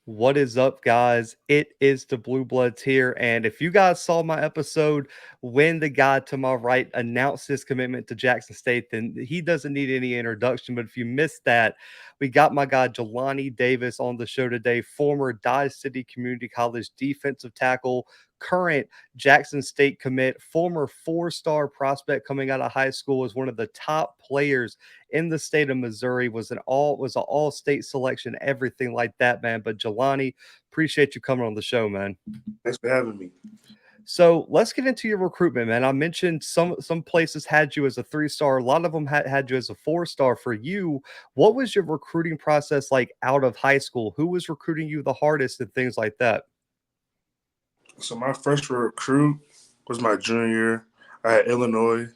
What is up, guys? It is the Bluebloods here. And if you guys saw my episode when the guy to my right announced his commitment to Jackson State, then he doesn't need any introduction. But if you missed that, we got my guy Jelani Davis on the show today, former Dodge City Community College defensive tackle, current Jackson State commit, former four-star prospect coming out of high school, is one of the top players in the state of Missouri, was an all state selection, everything like that, man. But Jelani, appreciate you coming on the show, man. Thanks for having me. So let's get into your recruitment, man. I mentioned some places had you as a 3-star, a lot of them had you as a 4-star. For you, what was your recruiting process like out of high school? Who was recruiting you the hardest and things like that? So my first recruit was my junior year. I had Illinois.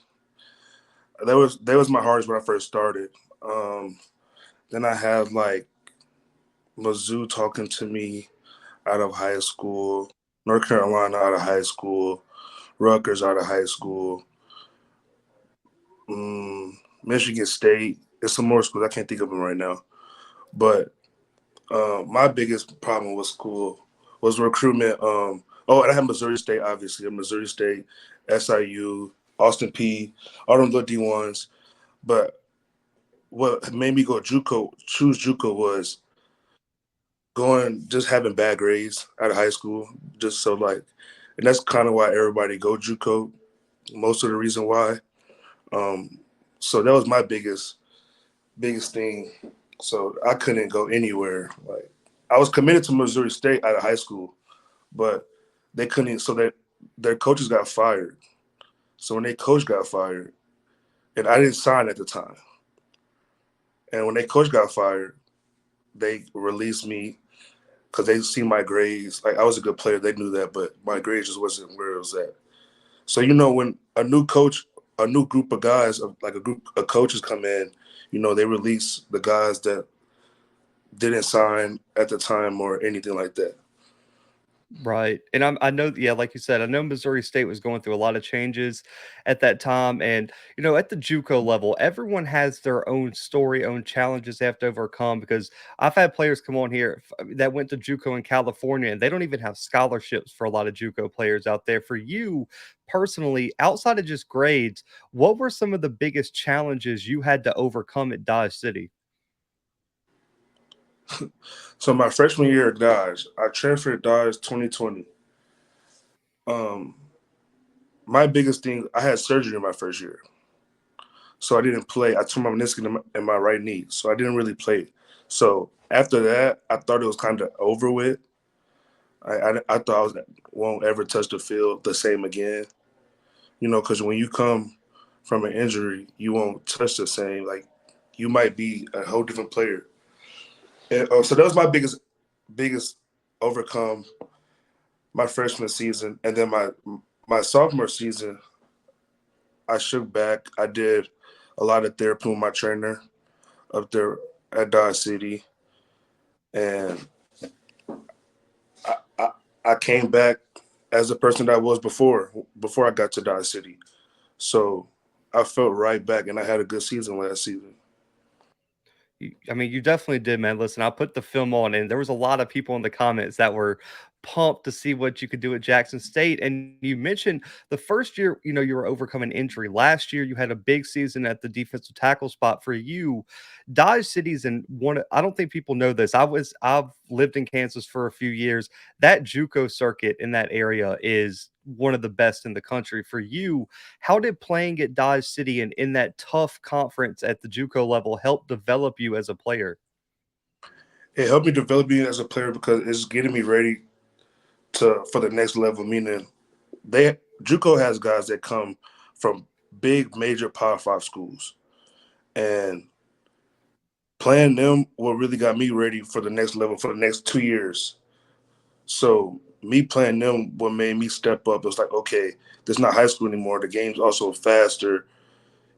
That was my hardest when I first started. Then I had like Mizzou talking to me out of high school, North Carolina out of high school, Rutgers out of high school, Michigan State. There's some more schools I can't think of them right now. But my biggest problem with school was recruitment. And I had Missouri State, obviously. Missouri State, SIU, Austin P, all them little D1s. But what made me go JUCO, choose JUCO, was just having bad grades out of high school. Just so and that's kind of why everybody go JUCO. Most of the reason why. So that was my biggest thing. So I couldn't go anywhere. Like I was committed to Missouri State out of high school, but they couldn't. So that their coaches got fired. So when their coach got fired, and I didn't sign at the time, and when their coach got fired, they released me because they see my grades. Like I was a good player, they knew that, but my grades just wasn't where it was at. So when a new coach, a new group of guys, like a group of coaches come in, they release the guys that didn't sign at the time or anything like that. Right. And I know, yeah, like you said, I know Missouri State was going through a lot of changes at that time. And, at the JUCO level, everyone has their own story, own challenges they have to overcome. Because I've had players come on here that went to JUCO in California, and they don't even have scholarships for a lot of JUCO players out there. For you personally, outside of just grades, what were some of the biggest challenges you had to overcome at Dodge City? So my freshman year at Dodge, I transferred to Dodge 2020. Um, my biggest thing, I had surgery in my first year, so I didn't play. I tore my meniscus in my right knee, so I didn't really play. So after that, I thought it was kind of over with. I thought won't ever touch the field the same again. Because when you come from an injury, you won't touch the same. Like you might be a whole different player. And so that was my biggest overcome my freshman season, and then my sophomore season, I shook back. I did a lot of therapy with my trainer up there at Dodge City, and I, I, I came back as the person that I was before I got to Dodge City. So I felt right back, and I had a good season last season. I mean, you definitely did, man. Listen, I put the film on, and there was a lot of people in the comments that were pumped to see what you could do at Jackson State. And you mentioned the first year, you were overcoming injury. Last year, you had a big season at the defensive tackle spot. For you, Dodge City's in one. I don't think people know this. I've lived in Kansas for a few years. That JUCO circuit in that area is one of the best in the country. For you, how did playing at Dodge City and in that tough conference at the JUCO level help develop you as a player? It helped me develop me as a player because it's getting me ready for the next level. Meaning, JUCO has guys that come from big major Power 5 schools, and playing them what really got me ready for the next level for the next 2 years. So me playing them what made me step up. It was like, okay, this is not high school anymore. The game's also faster.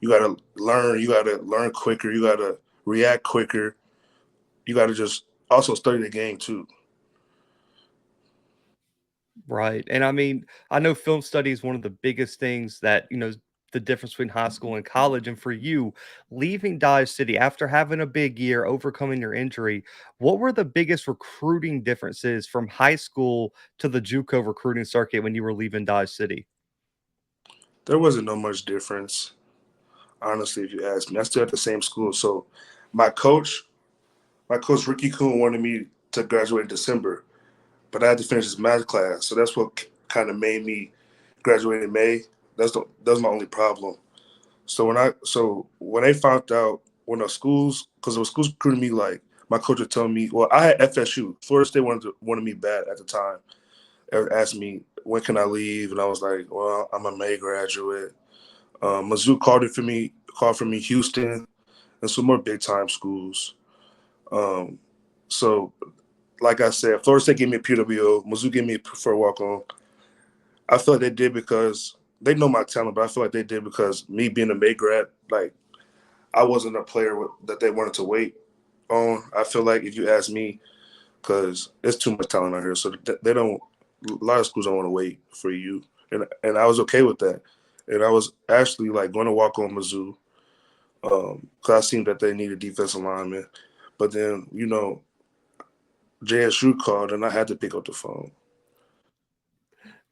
You gotta learn. You gotta learn quicker. You gotta react quicker. You gotta just also study the game too. Right. And I mean, I know film study is one of the biggest things that, the difference between high school and college. And for you, leaving Dodge City after having a big year, overcoming your injury, what were the biggest recruiting differences from high school to the JUCO recruiting circuit when you were leaving Dodge City? There wasn't no much difference, honestly, if you ask me. I still at the same school. So my coach, my coach Ricky Kuhn wanted me to graduate in December, but I had to finish his math class. So that's what kind of made me graduate in May. That's my only problem. So when they found out when the schools, because the schools recruited me, like my coach would tell me, well, I had FSU, Florida State wanted me bad at the time. They asked me when can I leave, and I was like, well, I'm a May graduate. Mizzou called for me, Houston, and some more big time schools. Um, so like I said, Florida State gave me a PWO, Mizzou gave me a preferred walk on. I feel like they did because they know my talent, but I feel like they did because me being a May grad, like I wasn't a player that they wanted to wait on. I feel like if you ask me, because there's too much talent out here, so they don't. A lot of schools don't want to wait for you, and I was okay with that. And I was actually like going to walk on Mizzou because I seen that they needed defensive linemen, but then JSU called and I had to pick up the phone.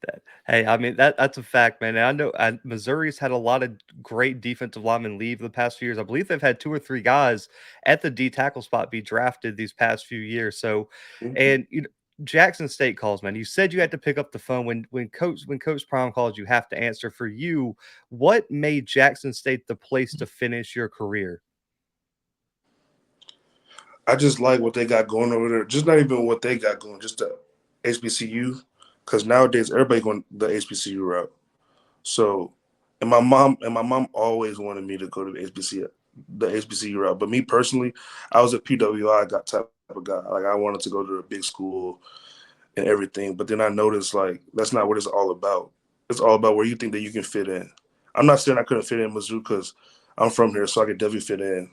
That hey, I mean that's a fact, man. And I know Missouri's had a lot of great defensive linemen leave the past few years. I believe they've had 2 or 3 guys at the D tackle spot be drafted these past few years. So, Mhm. and Jackson State calls, man. You said you had to pick up the phone when Coach Prime calls. You have to answer. For you, what made Jackson State the place to finish your career? I just like what they got going over there. Just not even what they got going, just the HBCU. Because nowadays everybody going the HBCU route. So, and my mom always wanted me to go to the HBCU route. But me personally, I was a PWI got type of guy. Like I wanted to go to a big school and everything. But then I noticed like that's not what it's all about. It's all about where you think that you can fit in. I'm not saying I couldn't fit in Mizzou because I'm from here, so I could definitely fit in.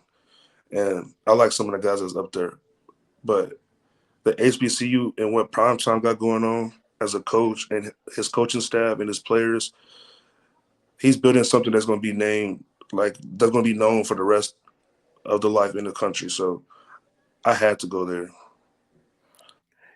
And I like some of the guys that's up there. But the HBCU and what Primetime got going on as a coach and his coaching staff and his players, he's building something that's going to be named like that's going to be known for the rest of the life in the country. So I had to go there.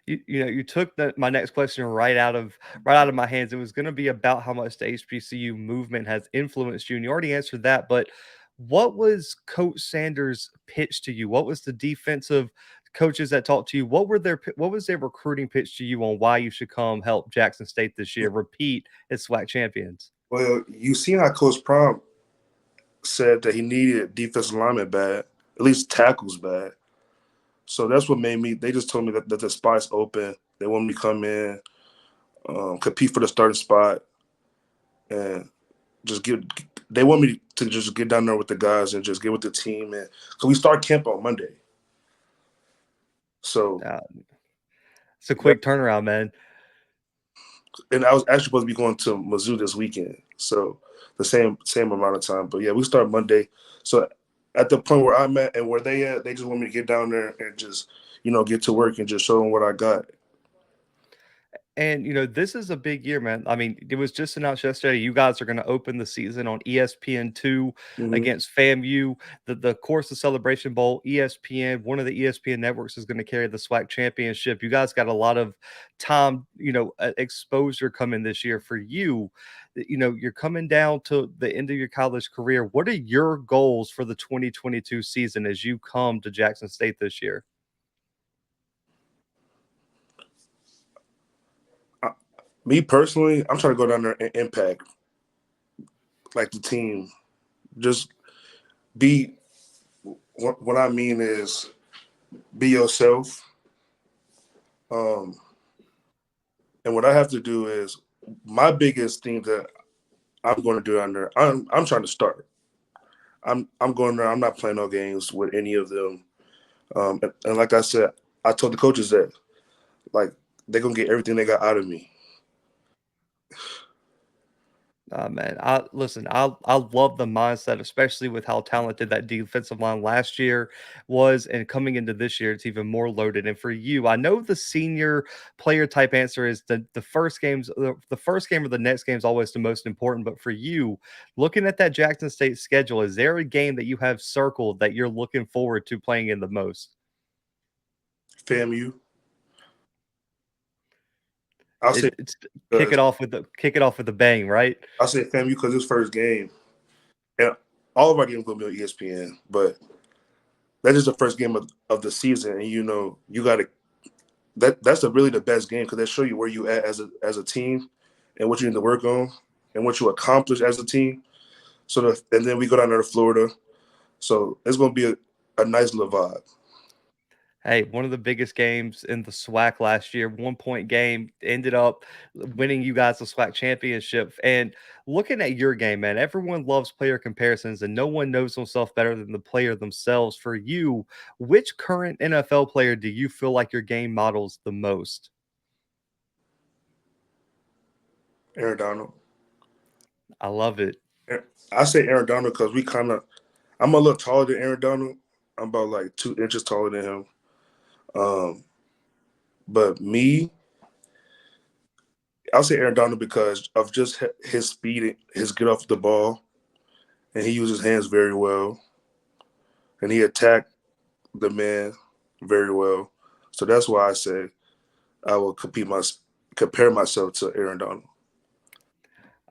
You took my next question right out of my hands. It was going to be about how much the HBCU movement has influenced you, and you already answered that. But what was Coach Sanders' pitch to you? What was the defensive coaches that talked to you? What was their recruiting pitch to you on why you should come help Jackson State this year, repeat as SWAC champions? Well, you seen how Coach Prom said that he needed defensive lineman bad, at least tackles bad. So that's what made me. They just told me that the spot's open. They want me to come in, compete for the starting spot, and just get. They want me to just get down there with the guys and just get with the team, and because we start camp on Monday. So Uh, it's a that, quick turnaround, man. and I was actually supposed to be going to Mizzou this weekend, so the same amount of time. But yeah, we start Monday. So at the point where I'm at and where they at, they just want me to get down there and just get to work and just show them what I got. And this is a big year, man. I mean, it was just announced yesterday. You guys are going to open the season on ESPN2 Mm-hmm. against FAMU. The course of Celebration Bowl, ESPN, one of the ESPN networks is going to carry the SWAC championship. You guys got a lot of time, exposure coming this year for you. You're coming down to the end of your college career. What are your goals for the 2022 season as you come to Jackson State this year? Me personally, I'm trying to go down there and impact like the team. Just be what I mean is be yourself. Um, and what I have to do is my biggest thing that I'm going to do down there. I'm trying to start. I'm going there. I'm not playing no games with any of them. And like I said, I told the coaches that like they're gonna get everything they got out of me. Man, I listen. I love the mindset, especially with how talented that defensive line last year was, and coming into this year, it's even more loaded. And for you, I know the senior player type answer is the first games, the first game or the next game is always the most important. But for you, looking at that Jackson State schedule, is there a game that you have circled that you're looking forward to playing in the most? FAMU. I'll say It's because kick it off with the bang, right? I'll say FAMU because it's first game, and all of our games gonna be on ESPN. But that is the first game of the season, and you got to that's really the best game because they show you where you at as a team, and what you need to work on, and what you accomplish as a team. And then we go down there to Florida, so it's gonna be a nice little vibe. Hey, one of the biggest games in the SWAC last year, 1 point game, ended up winning you guys the SWAC championship. And looking at your game, man, everyone loves player comparisons and no one knows themselves better than the player themselves. For you, which current NFL player do you feel like your game models the most? Aaron Donald. I love it. I say Aaron Donald because I'm a little taller than Aaron Donald. I'm about like 2 inches taller than him. Um, but I'll say Aaron Donald because of just his speed, his get off the ball, and he uses his hands very well, and he attacked the man very well. So that's why I say I will compare myself to Aaron Donald.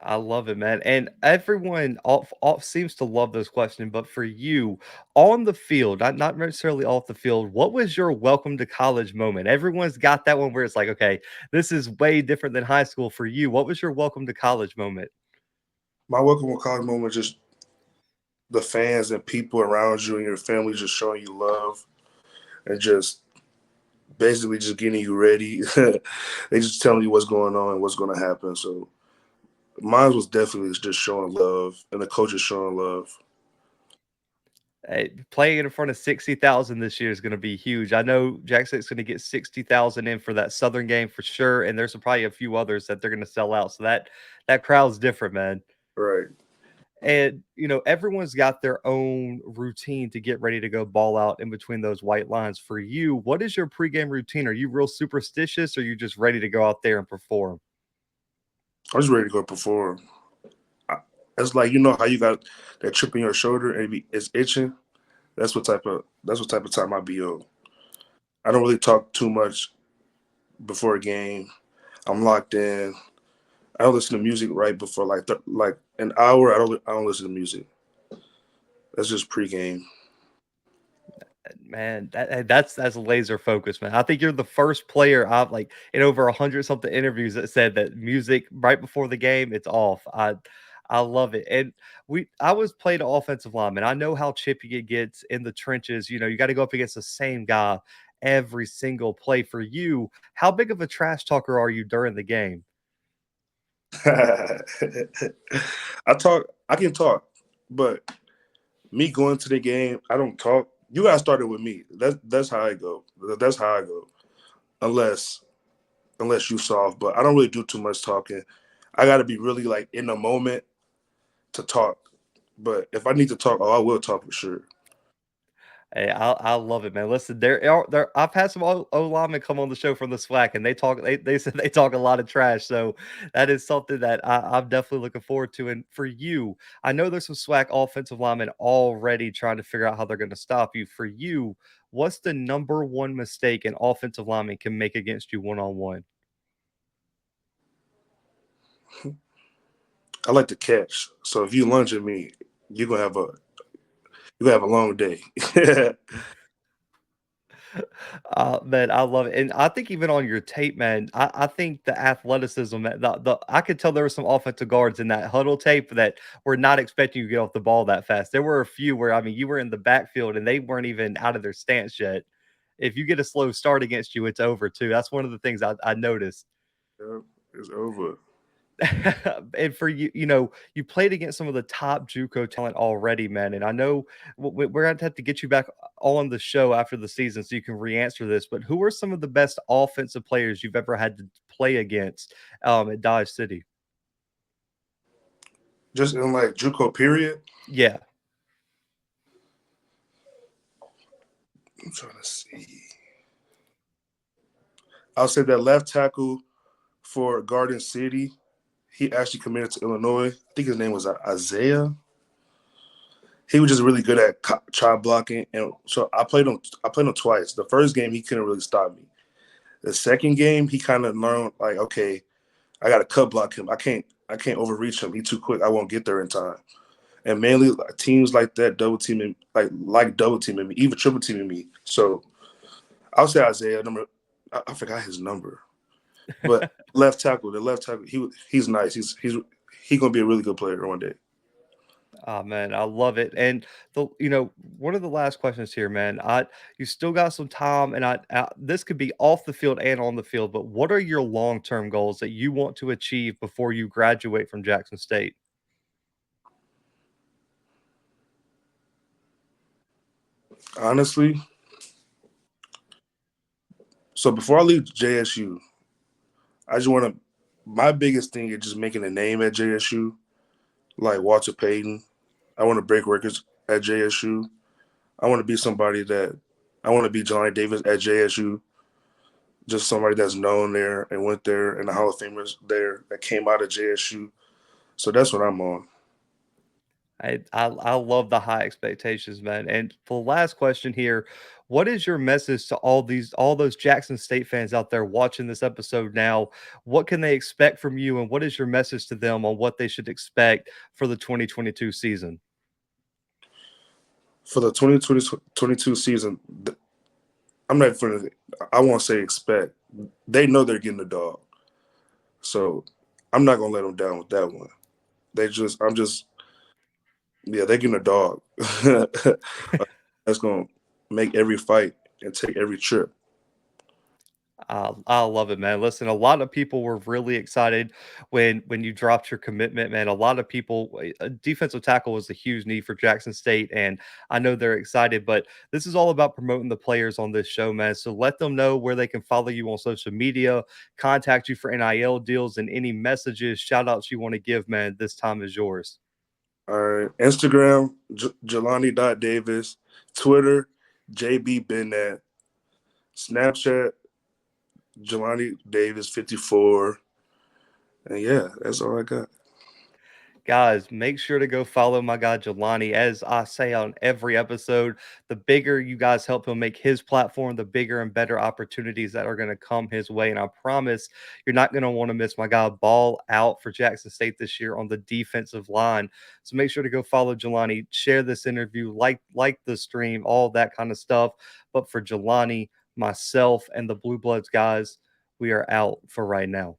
I love it, man. And everyone off seems to love this question, but for you on the field, not necessarily off the field, what was your welcome to college moment? Everyone's got that one where it's like, okay, this is way different than high school. For you, what was your welcome to college moment? My welcome to college moment is just the fans and people around you and your family just showing you love and just basically just getting you ready. They just telling you what's going on and what's going to happen. So mine was definitely just showing love and the coaches showing love. Hey, playing in front of 60,000 this year is going to be huge. I know Jackson's going to get 60,000 in for that Southern game for sure, and there's probably a few others that they're going to sell out. So that crowd's different, man. Right. And, everyone's got their own routine to get ready to go ball out in between those white lines. For you, what is your pregame routine? Are you real superstitious or are you just ready to go out there and perform? I'm just ready to go perform. It's like how you got that chip in your shoulder and it's itching. That's what type of time I be on. I don't really talk too much before a game. I'm locked in. I don't listen to music right before like an hour. I don't listen to music. That's just pregame. Man, that's laser focus, man. I think you're the first player I've like in over 100 something interviews that said that music right before the game, it's off. I love it. And I was played offensive lineman. I know how chippy it gets in the trenches. You got to go up against the same guy every single play. For you, how big of a trash talker are you during the game? I can talk, but me going to the game, I don't talk. You guys started with me. That's how I go. That's how I go. Unless unless you soft, but I don't really do too much talking. I got to be really like in the moment to talk. But if I need to talk, I will talk for sure. Hey, I love it, man. Listen, there. I've had some O linemen come on the show from the SWAC, and they talk. They said they talk a lot of trash. So that is something that I'm definitely looking forward to. And for you, I know there's some SWAC offensive linemen already trying to figure out how they're going to stop you. For you, what's the number one mistake an offensive lineman can make against you one on one? I like to catch. So if you lunge at me, you're gonna have a you're gonna have a long day. Man, I love it, and I think even on your tape, man, I think the athleticism, man, I could tell there were some offensive guards in that huddle tape that were not expecting you to get off the ball that fast. There were a few where, I mean, you were in the backfield and they weren't even out of their stance yet. If you get a slow start against you, it's over too. That's one of the things I noticed. Yep, it's over. And for you, you played against some of the top JUCO talent already, man. And I know we're going to have to get you back on the show after the season so you can re-answer this. But who are some of the best offensive players you've ever had to play against at Dodge City? Just in like JUCO period. Yeah. I'm trying to see. I'll say that left tackle for Garden City. He actually committed to Illinois. I think his name was Isaiah. He was just really good at child blocking, and so I played him. I played him twice. The first game he couldn't really stop me. The second game he kind of learned like, okay, I got to cut block him. I can't overreach him. He too quick. I won't get there in time. And mainly like, teams like that double teaming, like double teaming me, even triple teaming me. So I'll say Isaiah number. I forgot his number, but left tackle, the left tackle, he's nice. He's gonna be a really good player one day. Oh man, I love it. And one of the last questions here, man. You still got some time, and this could be off the field and on the field. But what are your long-term goals that you want to achieve before you graduate from Jackson State? Honestly, so before I leave JSU, I just want to. My biggest thing is just making a name at JSU, like Walter Payton. I want to break records at JSU. I want to be somebody that I want to be Jelani Davis at JSU, just somebody that's known there and went there and the Hall of Famers there that came out of JSU. So that's what I'm on. I love the high expectations, man. And for the last question here, what is your message to all those Jackson State fans out there watching this episode now? What can they expect from you, and what is your message to them on what they should expect for the 2022 season? For the 2022 season, I'm not for I won't say expect. They know they're getting a dog. So I'm not gonna let them down with that one. I'm just yeah, they're getting a dog. That's gonna make every fight and take every trip. I love it, man. Listen, a lot of people were really excited when you dropped your commitment, man. A lot of people, defensive tackle was a huge need for Jackson State, and I know they're excited. But this is all about promoting the players on this show, man. So let them know where they can follow you on social media, contact you for NIL deals, and any messages, shout outs you want to give, man. This time is yours. All right. Instagram, Jelani.Davis. Twitter, JB Bennett. Snapchat, Jelani Davis 54. And yeah, that's all I got. Guys, make sure to go follow my guy Jelani. As I say on every episode, the bigger you guys help him make his platform, the bigger and better opportunities that are going to come his way. And I promise you're not going to want to miss my guy Ball out for Jackson State this year on the defensive line. So make sure to go follow Jelani, share this interview, like the stream, all that kind of stuff. But for Jelani, myself, and the Blue Bloods guys, we are out for right now.